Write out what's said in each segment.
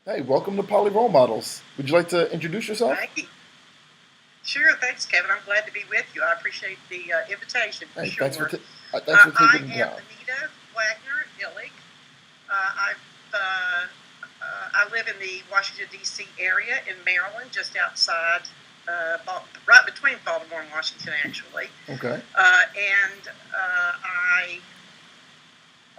Hey, welcome to Poly Role Models. Would you like to introduce yourself? Thank you. Sure, thanks, Kevin. I'm glad to be with you. I appreciate the invitation for Hey, sure. thanks for I taking the am time. Anita Wagner Illig. I live in the Washington D.C. area in Maryland, just outside, right between Baltimore and Washington, actually. Okay. I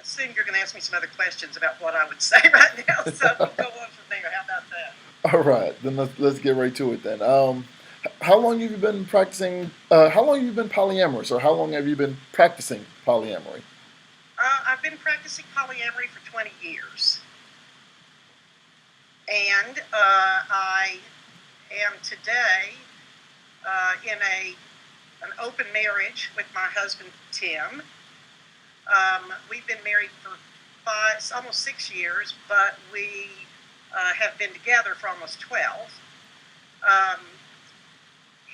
assume you're going to ask me some other questions about what I would say right now, so we'll go on from there. How about that? All right, then let's get right to it then. How long have you been practicing? How long have you been polyamorous, or how long have you been practicing polyamory? I've been practicing polyamory for 20 years. And I am today in an open marriage with my husband, Tim. We've been married for almost 6 years, but we have been together for almost 12.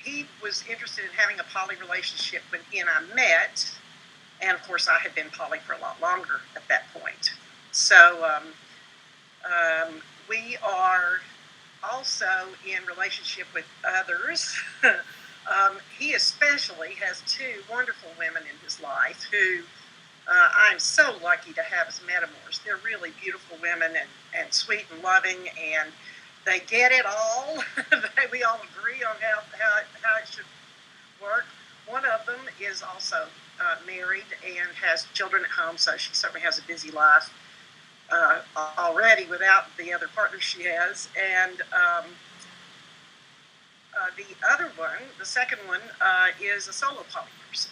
He was interested in having a poly relationship when he and I met, and of course I had been poly for a lot longer at that point. So we are also in relationship with others. He especially has two wonderful women in his life who I'm so lucky to have as metamours. They're really beautiful women and sweet and loving, and they get it all. We all agree on how it should work. One of them is also married and has children at home, so she certainly has a busy life already without the other partner she has. And the other one, the second one, is a solo poly person.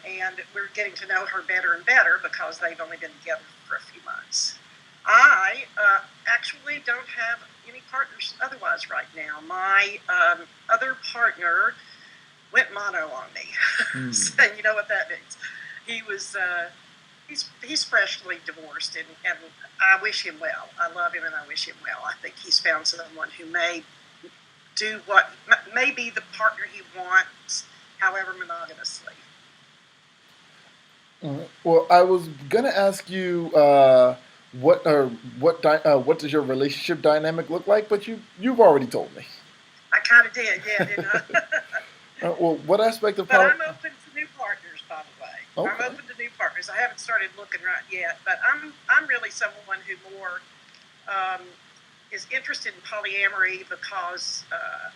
And we're getting to know her better and better because they've only been together for a few months. I actually don't have any partners otherwise right now. My other partner went mono on me. So you know what that means. He was he's freshly divorced, and I wish him well. I love him and I wish him well. I think he's found someone who may do what may be the partner he wants, however monogamously. Well, I was gonna ask you what does your relationship dynamic look like, but you've already told me. I kind of did, yeah, didn't I? Well, what aspect of But poly? I'm open to new partners, by the way. I'm Okay. open to new partners. I haven't started looking right yet, but I'm really someone who more is interested in polyamory because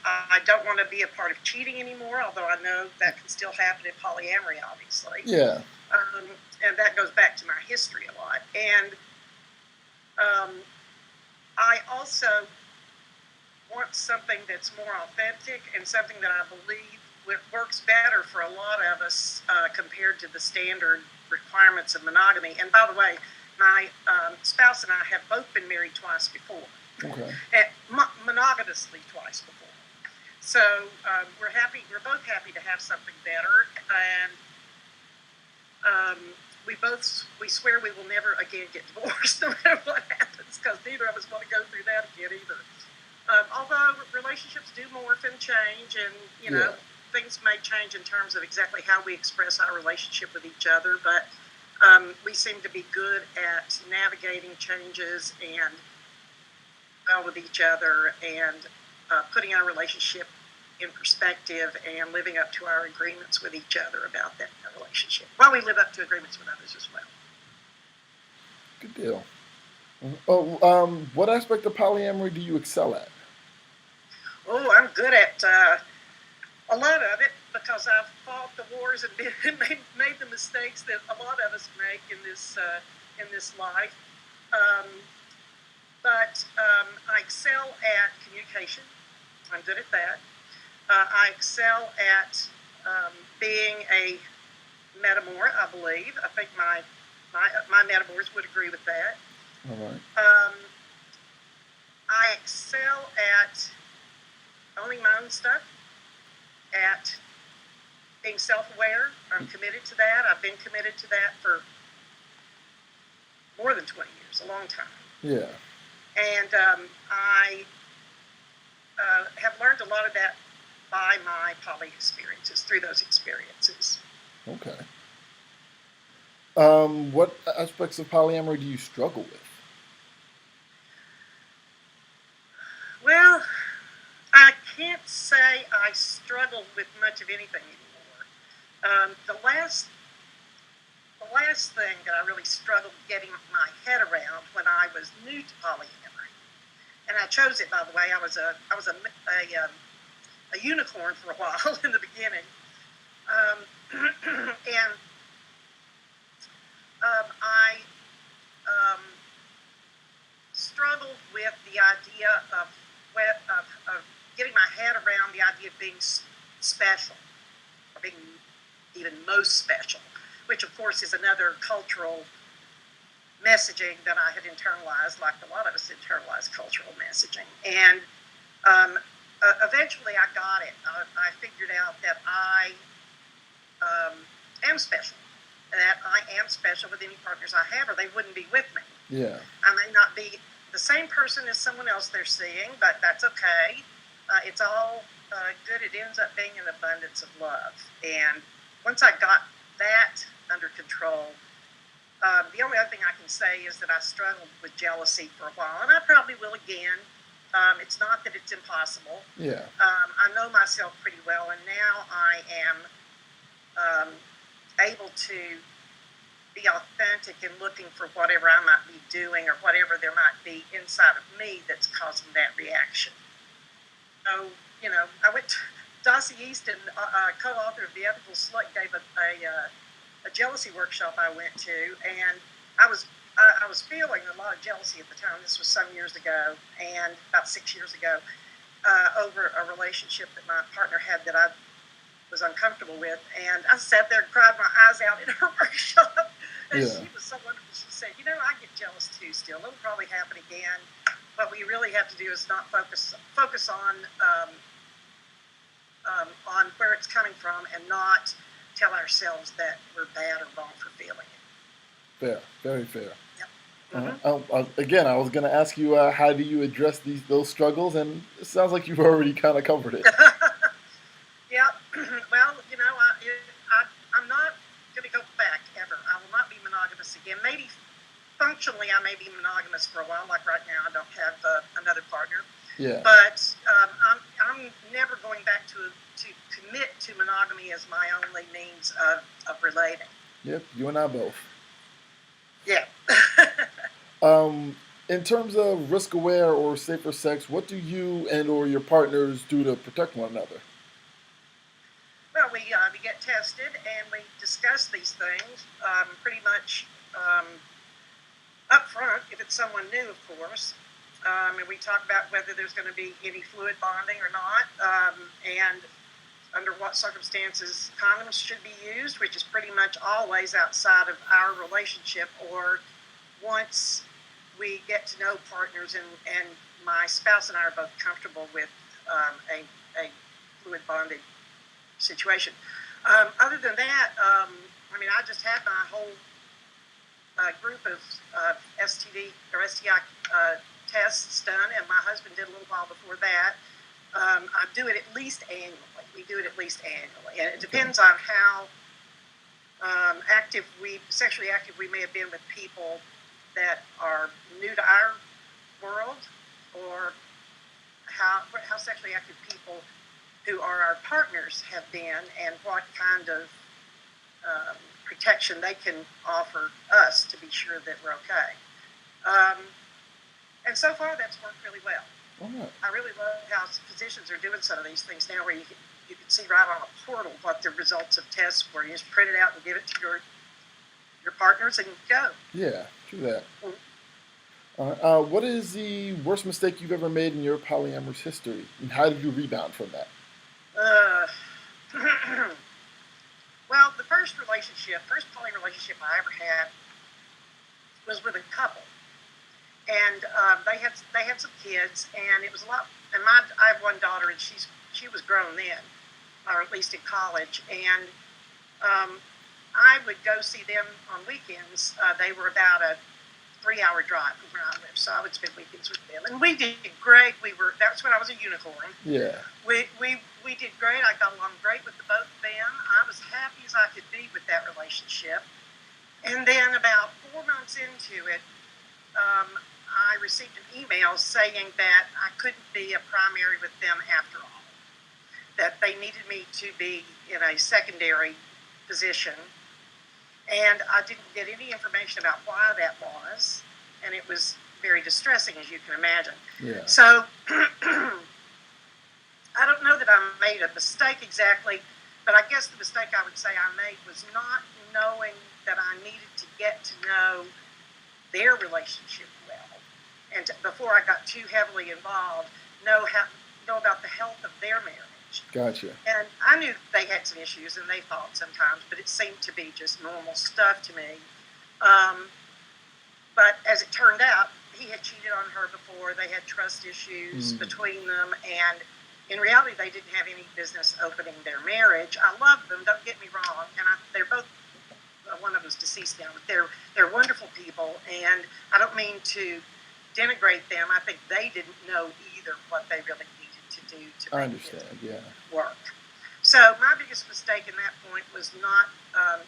I don't want to be a part of cheating anymore. Although I know that can still happen in polyamory, obviously. Yeah. And that goes back to my history a lot. And I also want something that's more authentic and something that I believe works better for a lot of us compared to the standard requirements of monogamy. And by the way, my spouse and I have both been married twice before. Okay. Monogamously twice before. So we're both happy to have something better, and we swear we will never again get divorced, no matter what happens, because neither of us want to go through that again either. Although relationships do morph and change, and things may change in terms of exactly how we express our relationship with each other, but we seem to be good at navigating changes and well with each other, and putting our relationship in perspective and living up to our agreements with each other about that relationship, while we live up to agreements with others as well. Good deal. Oh, what aspect of polyamory do you excel at? Oh, I'm good at a lot of it because I've fought the wars and made the mistakes that a lot of us make in this life. But I excel at communication. I'm good at that. I excel at being a metamour, I believe. I think my metamours would agree with that. All right. I excel at owning my own stuff, at being self-aware. I'm committed to that. I've been committed to that for more than 20 years, a long time. Yeah. And I have learned a lot of that by my poly experiences, through those experiences. Okay. What aspects of polyamory do you struggle with? struggle with much of anything anymore. The last thing that I really struggled getting my head around when I was new to polyamory, and I chose it, by the way. I was a unicorn for a while in the beginning, and I struggled with the idea of getting my head around the idea of being special, or being even most special, which of course is another cultural messaging that I had internalized, like a lot of us internalize cultural messaging. And eventually I got it. I figured out that I am special, that I am special with any partners I have, or they wouldn't be with me. Yeah. I may not be the same person as someone else they're seeing, but that's okay. It's all good. It ends up being an abundance of love. And once I got that under control, the only other thing I can say is that I struggled with jealousy for a while, and I probably will again. It's not that it's impossible. Yeah. I know myself pretty well, and now I am able to be authentic in looking for whatever I might be doing or whatever there might be inside of me that's causing that reaction. So, I went to Dossie Easton, co-author of The Ethical Slut, gave a jealousy workshop I went to, and I was feeling a lot of jealousy at the time. This was some years ago, and about 6 years ago, over a relationship that my partner had that I was uncomfortable with. And I sat there and cried my eyes out in her workshop. And Yeah. she was so wonderful. She said, I get jealous too still. It'll probably happen again. What we really have to do is not focus on where it's coming from, and not tell ourselves that we're bad or wrong for feeling it. Fair. Very fair. Yep. Again, I was going to ask you, how do you address those struggles, and it sounds like you've already kind of covered it. Yeah. Well, I'm not going to go back ever. I will not be monogamous again. Maybe functionally I may be monogamous for a while, like right now I don't have another partner. Yeah. But I'm never going back to commit to monogamy as my only means of relating. Yep, you and I both. Yeah. In terms of risk aware or safer sex, what do you and or your partners do to protect one another? Well, we get tested and we discuss these things pretty much up front, if it's someone new, of course. And we talk about whether there's going to be any fluid bonding or not, and under what circumstances condoms should be used, which is pretty much always outside of our relationship, or once we get to know partners and my spouse and I are both comfortable with a fluid bonding situation. Other than that, I just had my whole group of STD or STI tests done, and my husband did a little while before that. I do it at least annually. We do it at least annually, and it depends on how sexually active we may have been with people that are new to our world, or how sexually active people who are our partners have been, and what kind of protection they can offer us to be sure that we're okay. And so far, that's worked really well. Right. I really love how physicians are doing some of these things now, where you can see right on a portal what the results of tests were. You just print it out and give it to your partners and go. Yeah, true that. Mm-hmm. What is the worst mistake you've ever made in your polyamorous history, and how did you rebound from that? Well, the first poly relationship I ever had was with a couple, and they had some kids, and it was a lot. And I have one daughter, and she was grown then, or at least in college, and I would go see them on weekends. They were about a 3-hour drive from where I live, so I would spend weekends with them, and we did great. That's when I was a unicorn. Yeah. We did great. I got along great with the both of them. I was happy as I could be with that relationship. And then about 4 months into it, I received an email saying that I couldn't be a primary with them after all. that they needed me to be in a secondary position, and I didn't get any information about why that was, and it was very distressing, as you can imagine. Yeah. So I don't know that I made a mistake exactly, but I guess the mistake I would say I made was not knowing that I needed to get to know their relationship well, and before I got too heavily involved, know about the health of their marriage. Gotcha. And I knew they had some issues, and they fought sometimes, but it seemed to be just normal stuff to me. But as it turned out, he had cheated on her before. They had trust issues between them, and in reality, they didn't have any business opening their marriage. I love them, don't get me wrong, and they're both. One of them's deceased now, but they're wonderful people, and I don't mean to denigrate them. I think they didn't know either what they really needed to do to make it work. So my biggest mistake in that point was not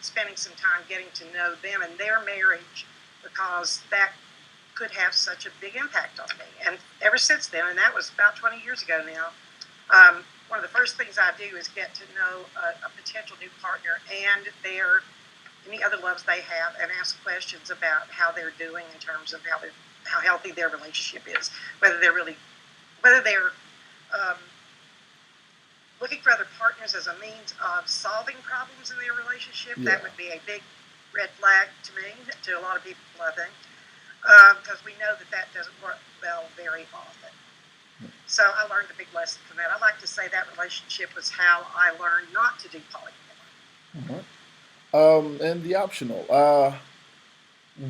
spending some time getting to know them and their marriage, because that could have such a big impact on me. And ever since then, and that was about 20 years ago now, one of the first things I do is get to know a potential new partner and any other loves they have, and ask questions about how they're doing in terms of how healthy their relationship is, whether they're looking for other partners as a means of solving problems in their relationship. That would be a big red flag to me, to a lot of people, I think, because we know that doesn't work well very often. So I learned a big lesson from that. I like to say that relationship was how I learned not to do polyamory. And the optional.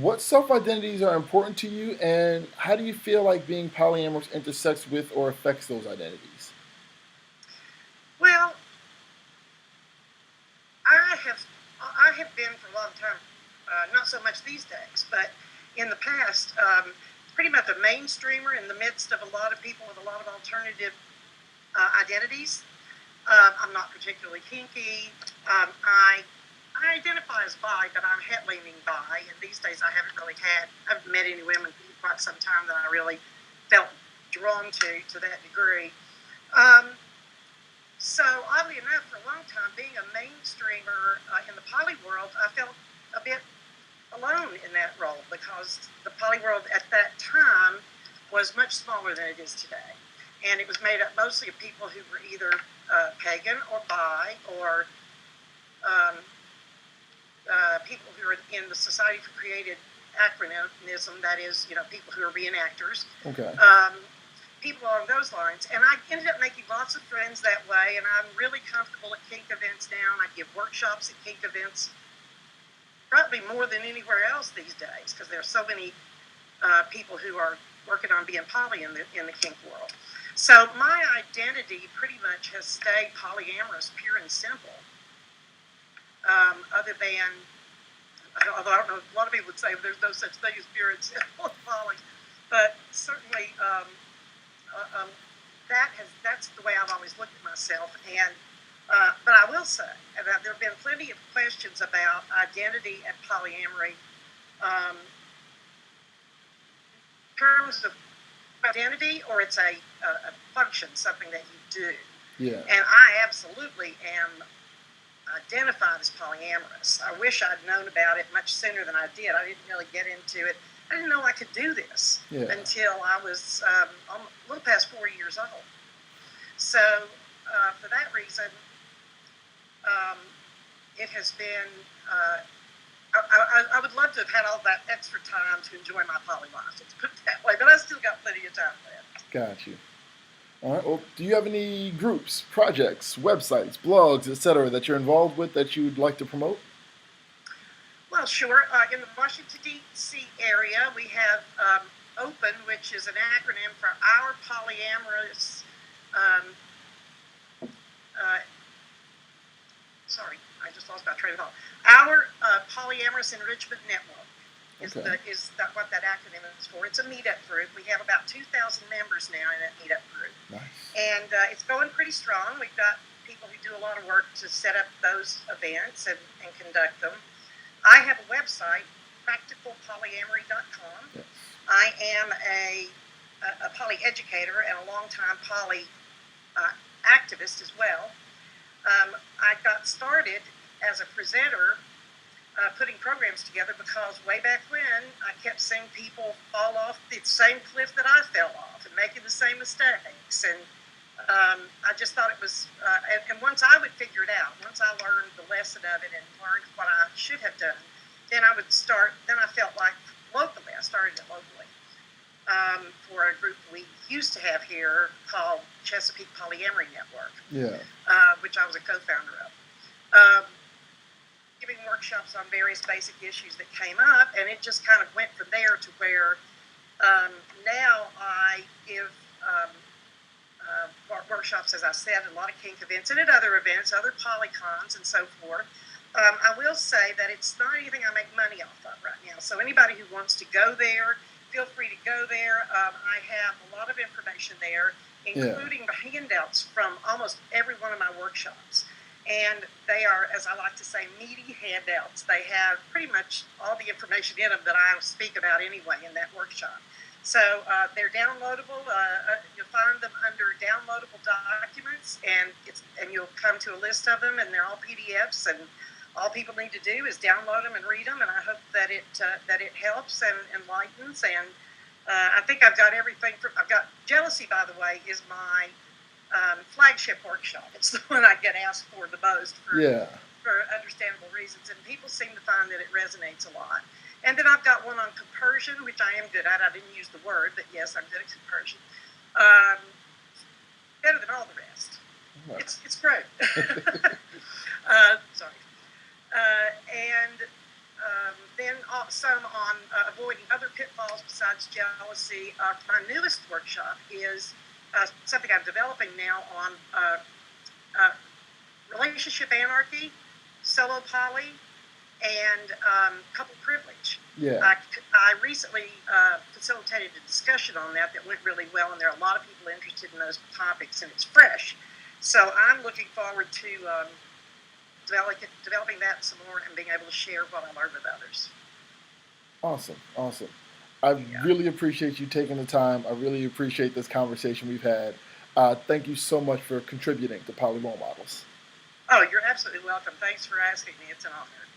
What self-identities are important to you, and how do you feel like being polyamorous intersects with or affects those identities? Well, I have been for a long time, not so much these days, but in the past, pretty much a mainstreamer in the midst of a lot of people with a lot of alternative identities. I'm not particularly kinky. I identify as bi, but I'm leaning bi, and these days I haven't met any women for quite some time that I really felt drawn to that degree. So oddly enough, for a long time, being a mainstreamer in the poly world, I felt a bit alone in that role, because the poly world at that time was much smaller than it is today, and it was made up mostly of people who were either pagan or bi, or people who are in the Society for Creative Acronism, that is, people who are reenactors. Okay. People along those lines. And I ended up making lots of friends that way, and I'm really comfortable at kink events now, and I give workshops at kink events, probably more than anywhere else these days, because there are so many people who are working on being poly in the kink world. So my identity pretty much has stayed polyamorous, pure and simple. Other than, although I don't know, a lot of people would say there's no such thing as pure and simple poly, but certainly that's the way I've always looked at myself. And but I will say that there have been plenty of questions about identity and polyamory, in terms of identity, or it's a function, something that you do. Yeah. And I absolutely am identified as polyamorous. I wish I'd known about it much sooner than I did. I didn't really get into it. I didn't know I could do this until I was a little past 40 years old. So for that reason, it has been, I would love to have had all that extra time to enjoy my poly life, let's put it that way, but I still got plenty of time left. Got you. All right. Well, do you have any groups, projects, websites, blogs, etc., that you're involved with that you'd like to promote? Well, sure. In the Washington, D.C. area, we have OPEN, which is an acronym for Our Polyamorous. Sorry, I just lost my train of thought. Our Polyamorous Enrichment Network is what that acronym is for. It's a meetup group. We have about 2,000 members now in that meetup group. Nice. And it's going pretty strong. We've got people who do a lot of work to set up those events and conduct them. I have a website, practicalpolyamory.com. Yes. I am a poly educator and a longtime poly activist as well. I got started as a presenter putting programs together because way back when I kept seeing people fall off the same cliff that I fell off and making the same mistakes. And I just thought it was, and once I would figure it out, once I learned the lesson of it and learned what I should have done, then I would start, then I felt like locally, I started it locally for a group we used to have here called Chesapeake Polyamory Network, Yeah. which I was a co-founder of. Um, Giving workshops on various basic issues that came up, and it just kind of went from there to where now I give workshops, as I said, at a lot of kink events and at other events, other polycons and so forth. I will say that it's not anything I make money off of right now. So anybody who wants to go there, feel free to go there. I have a lot of information there, Yeah. including the handouts from almost every one of my workshops. And they are, as I like to say, meaty handouts. They have pretty much all the information in them that I speak about anyway in that workshop. So they're downloadable. You'll find them under downloadable documents, and you'll come to a list of them, and they're all PDFs. And all people need to do is download them and read them. And I hope that it helps and enlightens. And I think I've got everything. I've got Jealousy, by the way, is my flagship workshop. It's the one I get asked for the most Yeah. for understandable reasons, and people seem to find that it resonates a lot. And then I've got one on compersion, which I am good at. I didn't use the word, but yes, I'm good at compersion. Better than all the rest. Wow. It's great. Sorry. And then some on avoiding other pitfalls besides jealousy. My newest workshop is something I'm developing now on relationship anarchy, solo poly, and couple privilege. Yeah. I recently facilitated a discussion on that went really well, and there are a lot of people interested in those topics, and it's fresh. So I'm looking forward to developing that some more and being able to share what I learned with others. Awesome. Awesome. I Yeah. really appreciate you taking the time. I really appreciate this conversation we've had. Thank you so much for contributing to Poly Role Models. Oh, you're absolutely welcome. Thanks for asking me. It's an honor.